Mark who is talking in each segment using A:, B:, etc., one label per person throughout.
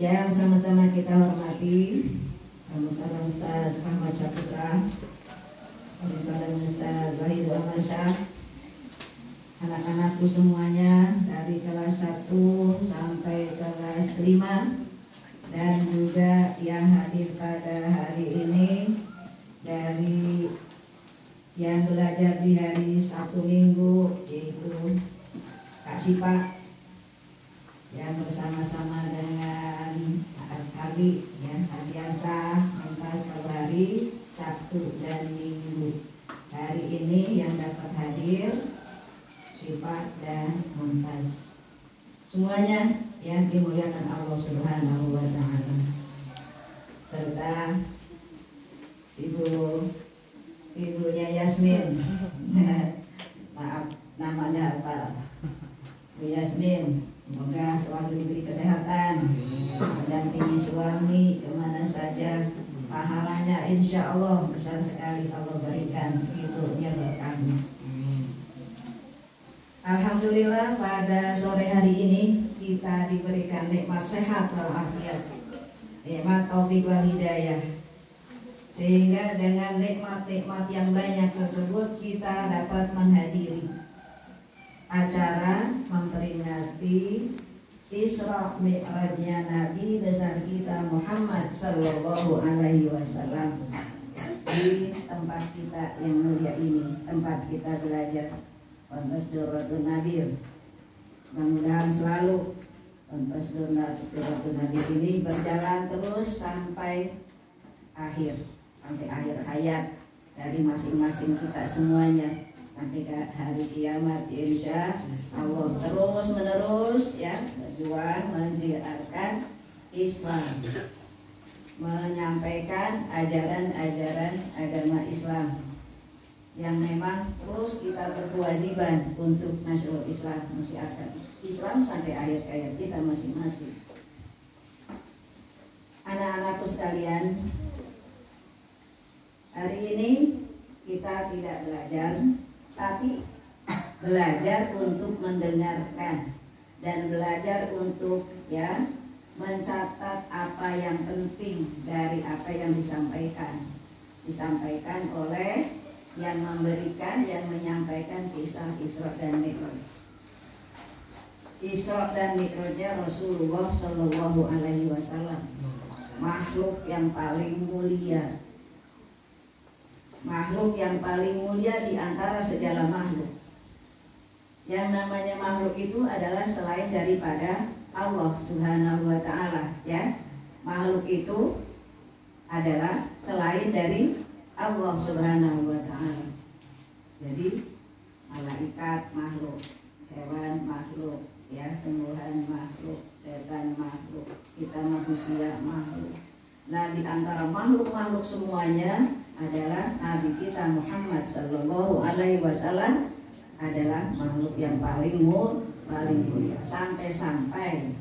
A: Yang sama-sama kita hormati Panutan Ustaz Ahmad Syaputra, Panutan Ustaz Wahid Amansyah, anak-anakku semuanya dari kelas 1 sampai kelas 5, dan juga yang hadir pada hari ini dari yang belajar di hari Sabtu Minggu, yaitu Kak Sipa, yang bersama-sama dengan Abi, ya, Adiansa, Mentas, kalau hari Sabtu dan Minggu. Hari ini yang dapat hadir Sipa dan Mentas. Semuanya yang dimuliakan Allah Subhanahu wa Ta'ala, serta ibunya Yasmin. Maaf, namanya apa? Bu Yasmin. Semoga selalu diberi kesehatan, mendampingi suami kemana saja. Pahalanya insya Allah besar sekali Allah berikan, itunya berkahnya. Alhamdulillah pada sore hari ini kita diberikan nikmat sehat walafiat, nikmat taufik wal hidayah, sehingga dengan nikmat-nikmat yang banyak tersebut kita dapat menghadiri acara memperingati Isra Mi'rajnya Nabi besar kita Muhammad Sallallahu Alaihi Wasallam di tempat kita yang mulia ini, tempat kita belajar Ponpes Dorotul Nadir. Mudah-mudahan selalu Ponpes Dorotul Nadir ini berjalan terus sampai akhir hayat dari masing-masing kita semuanya, sampai ke hari kiamat. Insya Allah terus menerus ya berjuang mensiarkan Islam, menyampaikan ajaran-ajaran agama Islam yang memang terus kita berkewajiban untuk nasyurul Islam, mensiarkan Islam sampai akhir hayat kita masing-masing. Anak-anakku sekalian, hari ini kita tidak belajar, tapi belajar untuk mendengarkan dan belajar untuk ya mencatat apa yang penting dari apa yang disampaikan oleh yang memberikan, yang menyampaikan kisah Isra dan Mi'raj. Isra dan Mi'rajnya Rasulullah Shallallahu Alaihi Wasallam, makhluk yang paling mulia, makhluk yang paling mulia di antara segala makhluk. Yang namanya makhluk itu adalah selain daripada Allah Subhanahu wa Ta'ala, ya. Makhluk itu adalah selain dari Allah Subhanahu wa Ta'ala. Jadi malaikat makhluk, hewan makhluk, ya, tumbuhan makhluk, setan makhluk, kita manusia makhluk. Nah, di antara makhluk-makhluk semuanya adalah Nabi kita Muhammad Sallallahu Alaihi Wasallam adalah makhluk yang paling mulia, sampai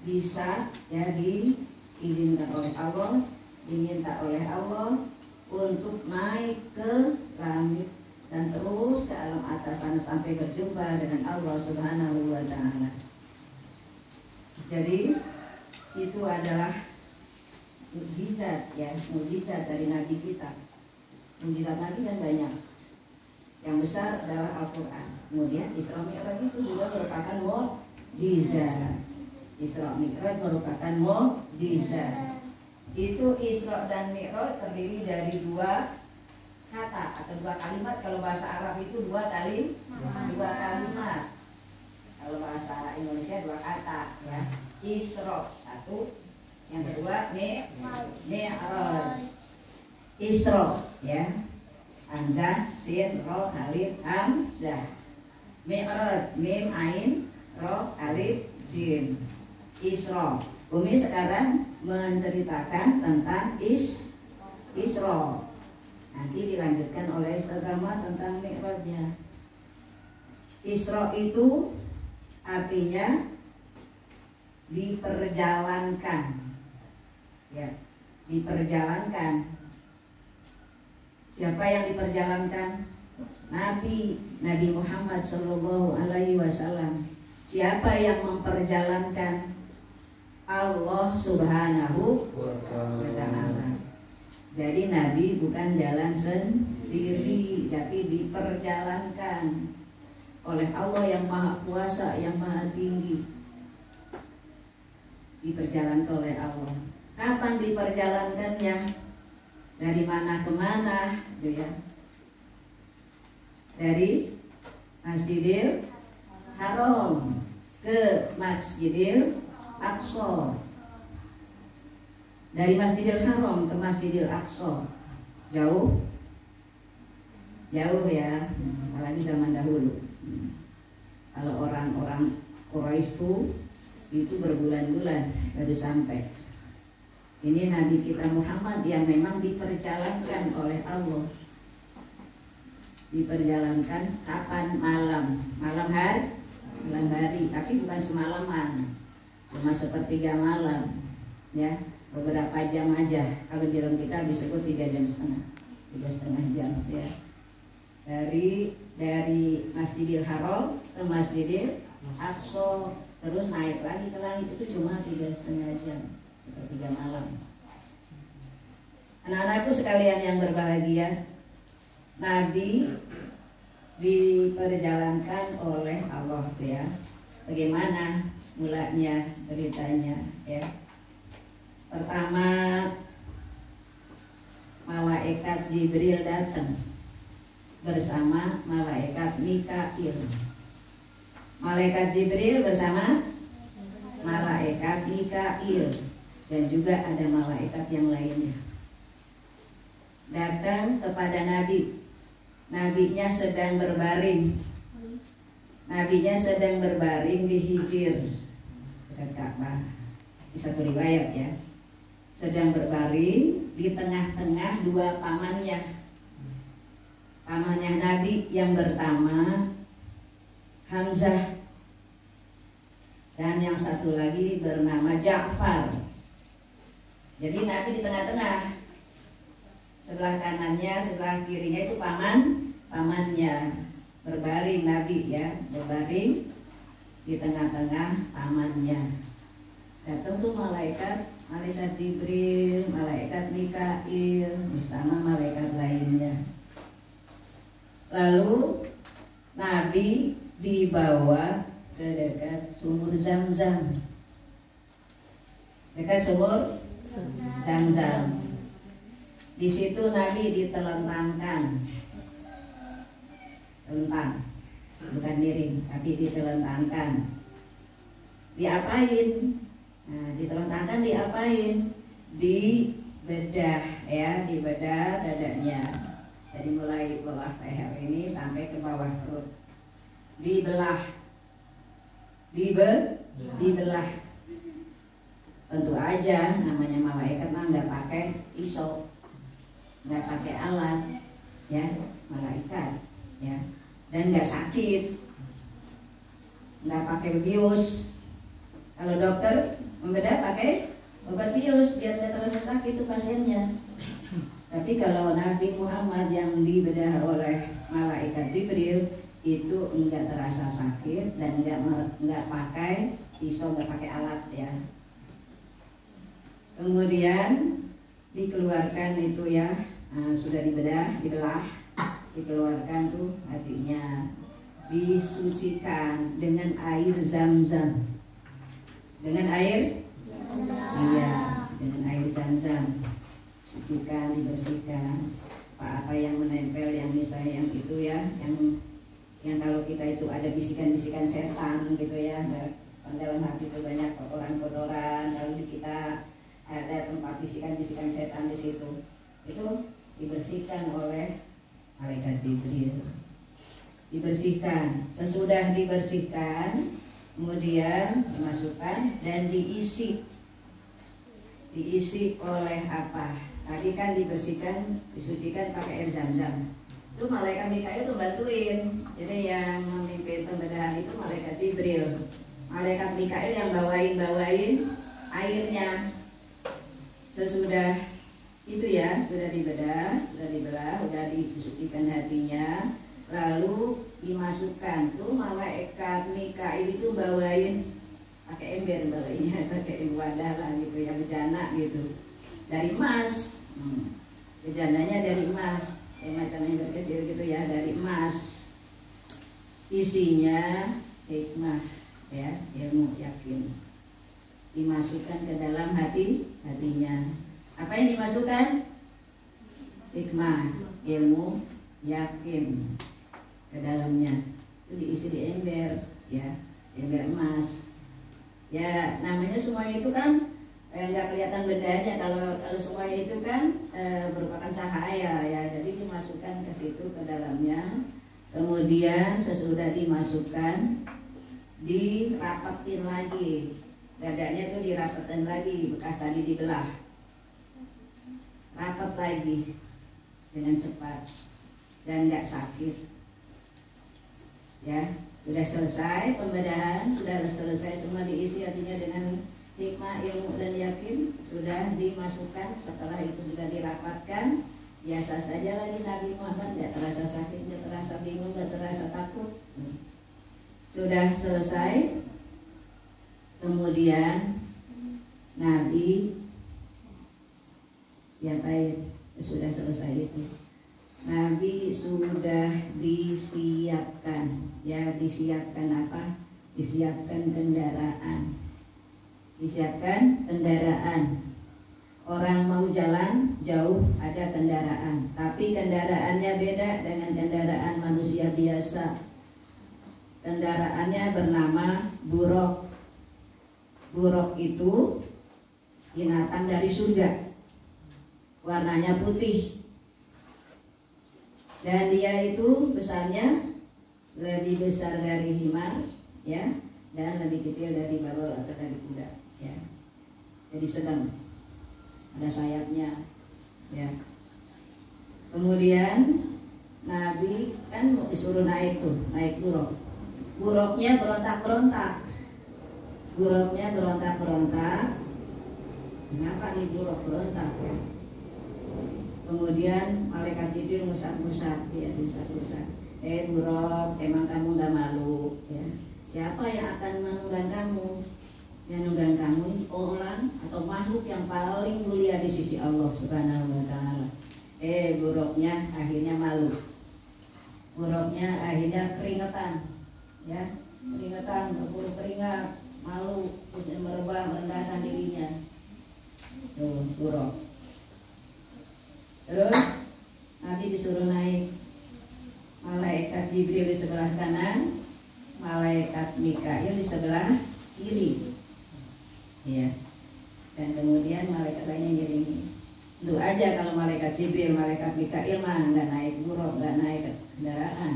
A: bisa jadi diizinkan oleh Allah, diminta oleh Allah untuk naik ke langit dan terus ke alam atas sana sampai berjumpa dengan Allah Subhanahu wa Ta'ala. Jadi itu adalah mukjizat, ya, mukjizat dari Nabi kita. Mukjizat Nabi kan banyak. Yang besar adalah Al-Quran. Kemudian Isra Mi'raj itu juga merupakan mukjizat. Isra Mi'raj merupakan mukjizat. Itu Isra dan Mi'raj terdiri dari dua kata atau dua kalimat. Kalau bahasa Arab itu dua kalimat. Kalau bahasa Indonesia dua kata, ya. Isra satu, yang kedua Mi'raj. Isra, ya, hamzah, sin, ro, alif, hamzah. Mi'raj, mim, ain, ro, alif, jim. Isra. Umi sekarang menceritakan tentang Isra. Nanti dilanjutkan oleh Saudara tentang Mi'rajnya. Isra itu artinya diperjalankan, ya, diperjalankan. Siapa yang diperjalankan? Nabi Muhammad Sallallahu Alaihi Wasallam. Siapa yang memperjalankan? Allah Subhanahu wa ta'ala. Jadi Nabi bukan jalan sendiri, tapi diperjalankan oleh Allah yang Maha Kuasa, yang Maha Tinggi. Diperjalankan oleh Allah. Kapan diperjalankannya? Dari mana ke mana, gitu ya? Dari Masjidil Haram ke Masjidil Aqsa. Dari Masjidil Haram ke Masjidil Aqsa jauh ya, apalagi zaman dahulu. Kalau orang-orang Quraisy itu berbulan-bulan baru sampai. Ini Nabi kita Muhammad yang memang diperjalankan oleh Allah. Diperjalankan kapan? Malam hari, tapi bukan semalaman, cuma sepertiga malam, ya, beberapa jam aja. Kalau di dalam kita disebut 3,5 jam, ya. Dari Masjidil Haram ke Masjidil Aqsa, terus naik lagi ke langit, itu cuma 3,5 jam, sepertiga malam. Anak-anakku sekalian yang berbahagia, Nabi diperjalankan oleh Allah, ya. Bagaimana mulanya beritanya, ya? Pertama, malaikat Jibril datang bersama malaikat Mikail. Malaikat Jibril bersama malaikat Mikail, dan juga ada malaikat yang lainnya. Datang kepada Nabi. Nabinya sedang berbaring. Nabinya sedang berbaring di Hijr dekat Ka'bah. Di satu riwayat, ya, sedang berbaring di tengah-tengah dua pamannya. Pamannya Nabi yang pertama Hamzah, dan yang satu lagi bernama Ja'far. Jadi Nabi di tengah-tengah. Sebelah kanannya, sebelah kirinya itu pamannya. Berbaring Nabi, ya, berbaring di tengah-tengah pamannya. Datang tuh malaikat Jibril, malaikat Mikail bersama malaikat lainnya. Lalu Nabi dibawa ke dekat sumur Zam-Zam. Dekat sumur Zam-Zam. Di situ Nabi ditelentangkan, bukan miring, tapi ditelentangkan. Diapain? Nah, ditelentangkan diapain? Dibedah, ya, dibedah dadanya. Jadi mulai bawah leher ini sampai ke bawah perut. Dibelah. Dibelah. Tentu aja namanya malaikat mah nggak pakai pisau, nggak pakai alat, ya, malaikat, ya, dan nggak sakit, nggak pakai bius. Kalau dokter membedah pakai obat bius biar nggak terasa sakit itu pasiennya. Tapi kalau Nabi Muhammad yang dibedah oleh malaikat Jibril itu enggak terasa sakit dan enggak pakai pisau, enggak pakai alat, ya. Kemudian dikeluarkan itu, ya, sudah dibelah, dikeluarkan tuh hatinya, disucikan dengan air Zam-Zam. Dengan air? Iya, dengan air Zam-Zam. Sucikan, dibersihkan apa yang menempel, yang misalnya yang itu, ya, yang kalau kita itu ada bisikan-bisikan setan gitu, ya, dalam hati itu banyak kotoran-kotoran, lalu kita ada tempat bisikan-bisikan setan di situ, itu dibersihkan oleh malaikat Jibril. Dibersihkan, sesudah dibersihkan kemudian dimasukkan dan diisi oleh apa? Tadi kan dibersihkan, disucikan pakai air Zam-Zam. Itu malaikat Mikail tuh bantuin. Jadi yang memimpin pembedahan itu malaikat Jibril. Malaikat Mikail yang bawain airnya. Sesudah itu, ya, sudah dibedah, sudah disucikan hatinya, lalu dimasukkan tuh malaikat Mikail itu bawain pakai ember balainya, pakai wadah lah gitu ya, bejana gitu dari emas. Bejananya dari emas, macam ember kecil gitu ya, dari emas. Isinya hikmah ya, ilmu yakin, dimasukkan ke dalam hatinya. Apa yang dimasukkan? Hikmah, ilmu yakin ke dalamnya. Itu diisi di ember ya, ember emas. Ya namanya semuanya itu kan nggak kelihatan bendanya kalau semuanya itu kan merupakan cahaya ya, jadi dimasukkan ke situ ke dalamnya. Kemudian sesudah dimasukkan dirapetin lagi, dadanya tuh dirapetin lagi, bekas tadi dibelah, rapet lagi dengan cepat dan nggak sakit ya. Sudah selesai pembedahan, sudah selesai semua diisi artinya dengan hikmah, ilmu dan yakin, sudah dimasukkan. Setelah itu sudah dirapatkan, biasa saja lagi Nabi Muhammad, tidak terasa sakit, tidak terasa bingung, tidak terasa takut. Sudah selesai, kemudian Nabi ya baik, sudah selesai itu, Nabi sudah disiapkan ya, disiapkan apa? Disiapkan kendaraan. Disiapkan kendaraan. Orang mau jalan jauh ada kendaraan, tapi kendaraannya beda dengan kendaraan manusia biasa. Kendaraannya bernama buruk. Buruk itu binatang dari surga, warnanya putih, dan dia itu besarnya lebih besar dari himar ya, dan lebih kecil dari bawal atau dari kuda ya. Jadi sedang, ada sayapnya ya. Kemudian Nabi kan disuruh naik tuh, naik buruk. Buruknya berontak-berontak. Buruknya berontak-berontak. Kenapa nih buruk berontak ya? Kemudian malaikat Jibril ngusap-ngusap ya, ngusap-ngusap. Buruk, emang kamu gak malu ya? Siapa yang akan menunggang kamu? Yang nunggang kamu ini orang atau makhluk yang paling mulia di sisi Allah Subhanahu wa Ta'ala. Buruknya akhirnya malu. Buruknya akhirnya keringetan ya, keringetan, berburu keringat, malu, terus merebah, merendahkan dirinya. Tuh, buruk. Terus Nabi disuruh naik. Malaikat Jibril di sebelah kanan, malaikat Mikail di sebelah kiri ya. Dan kemudian malaikat lainnya ngiringi. Tentu aja kalau malaikat Jibril, malaikat Mikail mah nggak naik buruk, nggak naik kendaraan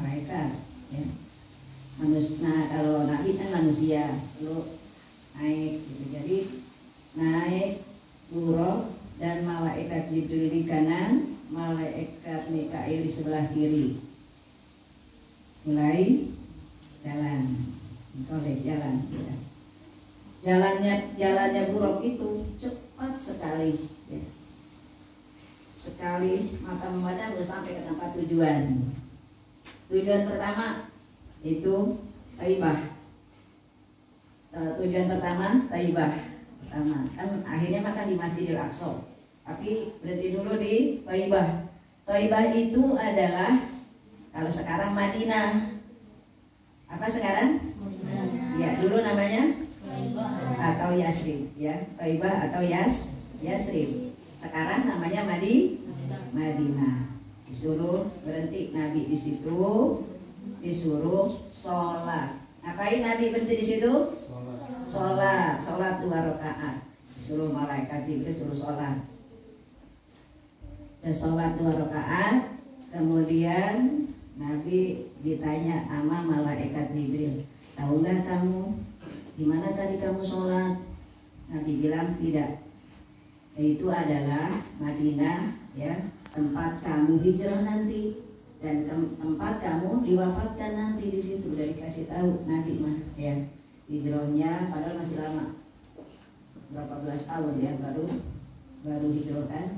A: malaikat ya. Nah kalau Nabi kan manusia, perlu naik gitu. Jadi naik buruk dan malaikat Jibril di kanan, malaikat Mikail di sebelah kiri. Mulai jalan, oleh jalan ya. Jalannya buruk itu cepat sekali ya. Sekali mata memandang udah sampai ke tempat tujuan. Tujuan pertama itu Taibah. Tujuan pertama Taibah. Pertama kan akhirnya makan di Masjidil Aqsa, tapi berhenti dulu di Taibah. Taibah itu adalah kalau sekarang Madinah. Apa sekarang? Madinah. Ya dulu namanya atau Yasrib ya, Taibah atau Yasrib. Sekarang namanya Madinah. Disuruh berhenti Nabi di situ, disuruh sholat. Ngapain Nabi berhenti di situ? Sholat 2 rakaat. Disuruh malaikat Jibril suruh sholat. Dan sholat 2 rakaat. Kemudian Nabi ditanya sama malaikat Jibril, tahu nggak kamu di mana tadi kamu sholat? Nabi bilang tidak. Itu adalah Madinah ya, tempat kamu hijrah nanti dan tempat kamu diwafatkan nanti di situ. Udah dikasih tahu Nabi mah ya. Hijrahnya padahal masih lama, berapa belas tahun ya, baru hijrah kan.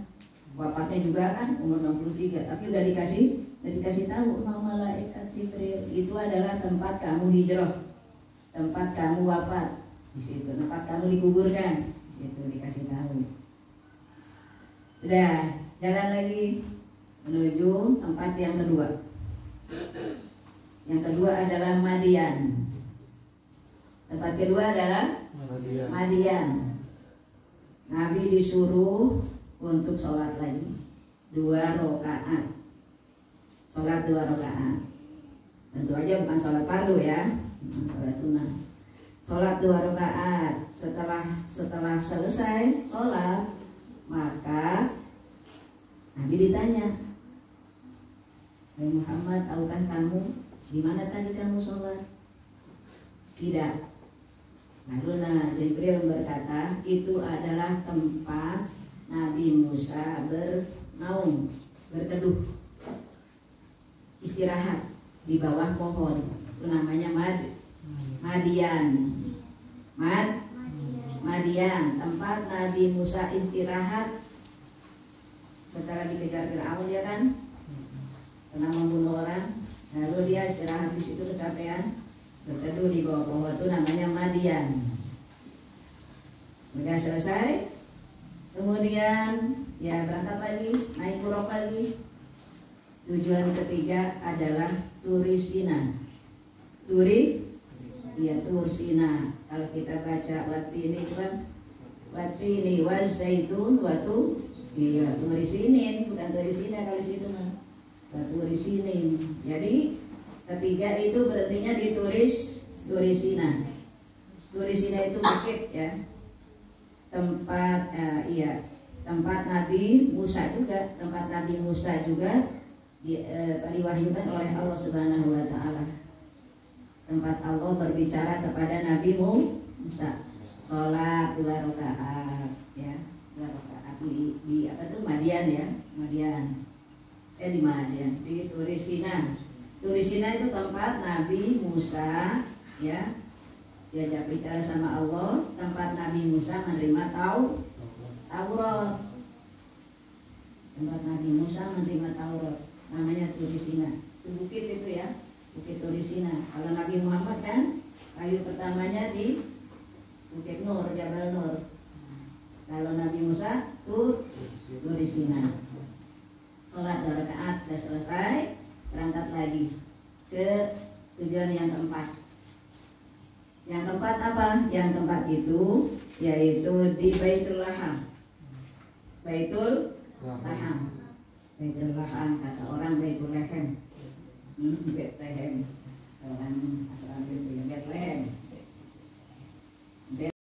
A: Wafatnya juga kan umur 63, tapi udah dikasih tahu sama malaikat Jibril, itu adalah tempat kamu hijrah, tempat kamu wafat. di situ tempat kamu dikuburkan, di situ dikasih tahu. Udah, jalan lagi menuju tempat yang kedua. Yang kedua adalah Madian. Tempat kedua adalah Madian. Nabi disuruh untuk sholat lagi 2 rakaat. Sholat 2 rakaat. Tentu aja bukan sholat fardu ya, bukan sholat sunnah. Sholat 2 rakaat. Setelah selesai sholat, maka Nabi ditanya, "Hai Muhammad, tahukah kamu di mana tadi kamu sholat?" Tidak. Lalu Jibril berkata, itu adalah tempat Nabi Musa bernaung, berteduh, istirahat di bawah pohon. Itu namanya Madian. Madian, tempat Nabi Musa istirahat setelah dikejar Fir'aun, dia kan pernah membunuh orang, lalu dia istirahat di situ kecapean, berteduh di bawah pohon, itu namanya Madian. Udah selesai, kemudian ya berangkat lagi, naik buruk lagi. Tujuan ketiga adalah Turisina. Tur Sina. Kalau kita baca watini itu kan watini wazaitun watu, iya Turisinin, bukan Turisina kalau situ mah. Turisinin. Jadi ketiga itu berartinya di Turisina. Turisina itu bukit ya. Tempat tempat Nabi Musa juga, diwahyukan oleh Allah Subhanahu wa taala. Tempat Allah berbicara kepada Nabi Musa. Salat 2 rakaat ya, 2 rakaat di apa tuh Madian ya, di Madian, di Turisina. Turisina itu tempat Nabi Musa ya diajak bicara sama Allah, tempat Nabi Musa menerima Taurat. Tempat Nabi Musa menerima Taurat namanya Turisina. Itu bukit itu ya, Bukit Turisina. Kalau Nabi Muhammad kan kayu pertamanya di Bukit Nur, Jabal Nur. Kalau Nabi Musa Turisina. Sholat 2 rakaat sudah selesai, berangkat lagi ke tujuan yang keempat. Yang keempat apa? Yang keempat itu yaitu di Baitul Laham. Baitul Laham kata orang Baitul Laham. Bethlehem. Orang asal itu ya Bethlehem.